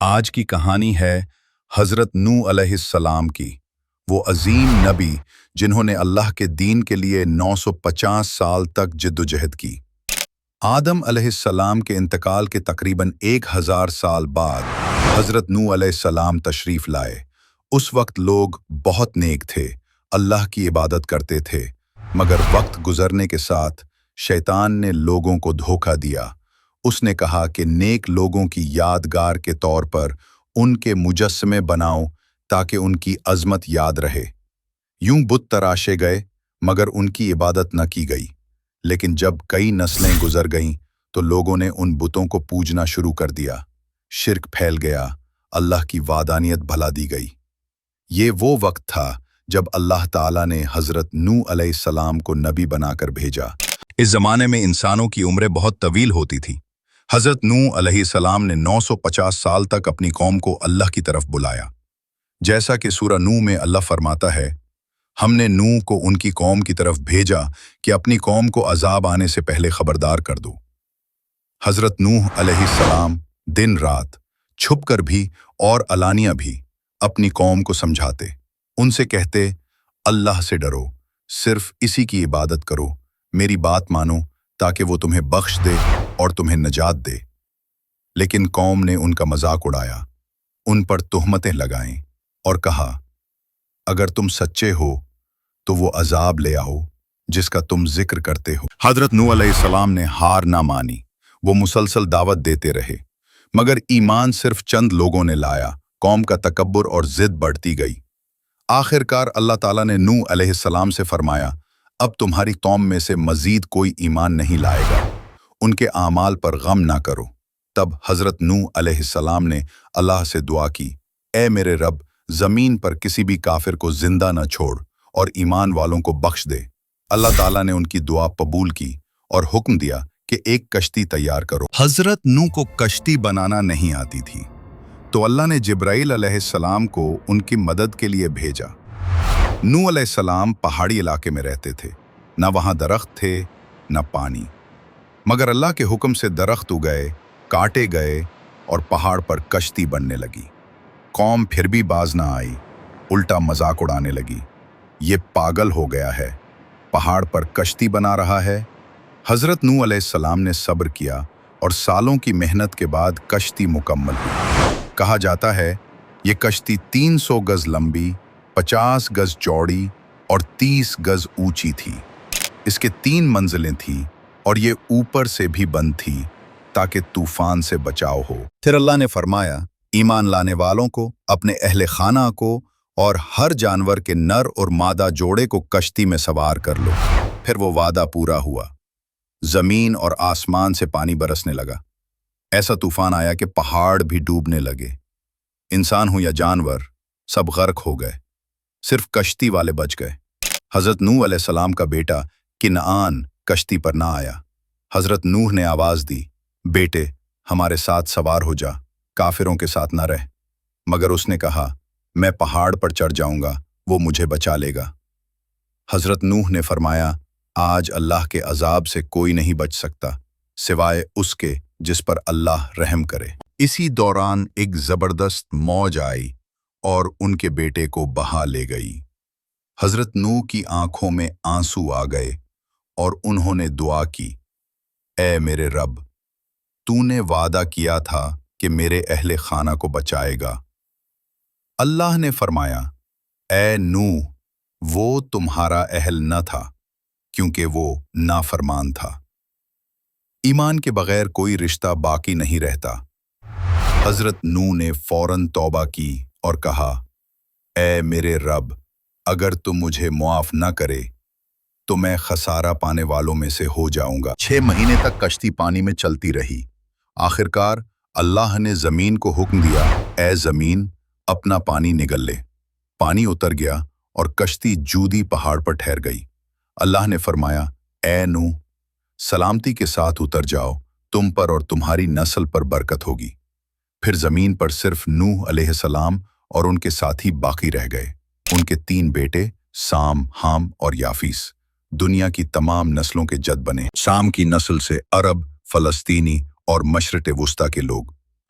آج کی کہانی ہے حضرت نوح علیہ السلام کی، وہ عظیم نبی جنہوں نے اللہ کے دین کے لیے 950 سال تک جدوجہد کی۔ آدم علیہ السلام کے انتقال کے تقریباً 1000 سال بعد حضرت نوح علیہ السلام تشریف لائے۔ اس وقت لوگ بہت نیک تھے، اللہ کی عبادت کرتے تھے، مگر وقت گزرنے کے ساتھ شیطان نے لوگوں کو دھوکہ دیا۔ اس نے کہا کہ نیک لوگوں کی یادگار کے طور پر ان کے مجسمے بناؤ تاکہ ان کی عظمت یاد رہے۔ یوں بت تراشے گئے مگر ان کی عبادت نہ کی گئی۔ لیکن جب کئی نسلیں گزر گئیں تو لوگوں نے ان بتوں کو پوجنا شروع کر دیا، شرک پھیل گیا، اللہ کی وحدانیت بھلا دی گئی۔ یہ وہ وقت تھا جب اللہ تعالیٰ نے حضرت نوح علیہ السلام کو نبی بنا کر بھیجا۔ اس زمانے میں انسانوں کی عمریں بہت طویل ہوتی تھی۔ حضرت نوح علیہ السلام نے 950 سال تک اپنی قوم کو اللہ کی طرف بلایا۔ جیسا کہ سورہ نوح میں اللہ فرماتا ہے، ہم نے نوح کو ان کی قوم کی طرف بھیجا کہ اپنی قوم کو عذاب آنے سے پہلے خبردار کر دو۔ حضرت نوح علیہ السلام دن رات چھپ کر بھی اور علانیہ بھی اپنی قوم کو سمجھاتے، ان سے کہتے، اللہ سے ڈرو، صرف اسی کی عبادت کرو، میری بات مانو تاکہ وہ تمہیں بخش دے اور تمہیں نجات دے۔ لیکن قوم نے ان کا مذاق اڑایا، ان پر تہمتیں لگائیں اور کہا، اگر تم سچے ہو تو وہ عذاب لے آؤ جس کا تم ذکر کرتے ہو۔ حضرت نوح علیہ السلام نے ہار نہ مانی، وہ مسلسل دعوت دیتے رہے، مگر ایمان صرف چند لوگوں نے لایا۔ قوم کا تکبر اور ضد بڑھتی گئی۔ آخر کار اللہ تعالیٰ نے نوح علیہ السلام سے فرمایا، اب تمہاری قوم میں سے مزید کوئی ایمان نہیں لائے گا، ان کے اعمال پر غم نہ کرو۔ تب حضرت نوح علیہ السلام نے اللہ سے دعا کی، اے میرے رب، زمین پر کسی بھی کافر کو زندہ نہ چھوڑ اور ایمان والوں کو بخش دے۔ اللہ تعالیٰ نے ان کی دعا قبول کی اور حکم دیا کہ ایک کشتی تیار کرو۔ حضرت نوح کو کشتی بنانا نہیں آتی تھی، تو اللہ نے جبرائیل علیہ السلام کو ان کی مدد کے لیے بھیجا۔ نوح علیہ السلام پہاڑی علاقے میں رہتے تھے، نہ وہاں درخت تھے نہ پانی، مگر اللہ کے حکم سے درخت اگئے، کاٹے گئے اور پہاڑ پر کشتی بننے لگی۔ قوم پھر بھی باز نہ آئی، الٹا مذاق اڑانے لگی، یہ پاگل ہو گیا ہے، پہاڑ پر کشتی بنا رہا ہے۔ حضرت نوح علیہ السلام نے صبر کیا اور سالوں کی محنت کے بعد کشتی مکمل ہوئی۔ کہا جاتا ہے یہ کشتی 300 گز لمبی، 50 گز چوڑی اور 30 گز اونچی تھی۔ اس کے 3 منزلیں تھیں اور یہ اوپر سے بھی بند تھی تاکہ طوفان سے بچاؤ ہو۔ پھر اللہ نے فرمایا، ایمان لانے والوں کو، اپنے اہل خانہ کو اور ہر جانور کے نر اور مادہ جوڑے کو کشتی میں سوار کر لو۔ پھر وہ وعدہ پورا ہوا، زمین اور آسمان سے پانی برسنے لگا، ایسا طوفان آیا کہ پہاڑ بھی ڈوبنے لگے، انسان ہو یا جانور سب غرق ہو گئے، صرف کشتی والے بچ گئے۔ حضرت نوح علیہ السلام کا بیٹا کنعان کشتی پر نہ آیا۔ حضرت نوح نے آواز دی، بیٹے ہمارے ساتھ سوار ہو جا، کافروں کے ساتھ نہ رہ، مگر اس نے کہا، میں پہاڑ پر چڑھ جاؤں گا، وہ مجھے بچا لے گا۔ حضرت نوح نے فرمایا، آج اللہ کے عذاب سے کوئی نہیں بچ سکتا سوائے اس کے جس پر اللہ رحم کرے۔ اسی دوران ایک زبردست موج آئی اور ان کے بیٹے کو بہا لے گئی۔ حضرت نوح کی آنکھوں میں آنسو آ گئے اور انہوں نے دعا کی، اے میرے رب، تو نے وعدہ کیا تھا کہ میرے اہل خانہ کو بچائے گا۔ اللہ نے فرمایا، اے نوح، وہ تمہارا اہل نہ تھا کیونکہ وہ نافرمان تھا۔ ایمان کے بغیر کوئی رشتہ باقی نہیں رہتا۔ حضرت نوح نے فوراً توبہ کی اور کہا، اے میرے رب، اگر تم مجھے معاف نہ کرے تو میں خسارہ پانے والوں میں سے ہو جاؤں گا۔ 6 مہینے تک کشتی پانی میں چلتی رہی۔ آخر کار اللہ نے زمین کو حکم دیا، اے زمین، اپنا پانی نگل لے۔ پانی اتر گیا اور کشتی جودی پہاڑ پر ٹھہر گئی۔ اللہ نے فرمایا، اے نوح، سلامتی کے ساتھ اتر جاؤ، تم پر اور تمہاری نسل پر برکت ہوگی۔ پھر زمین پر صرف نوح علیہ السلام اور ان کے ساتھی باقی رہ گئے۔ ان کے 3 بیٹے سام، حام اور یافیس دنیا کی تمام نسلوں کے جد بنے۔ سام کی نسل سے عرب، فلسطینی اور مشرق وسطیٰ کے لوگ،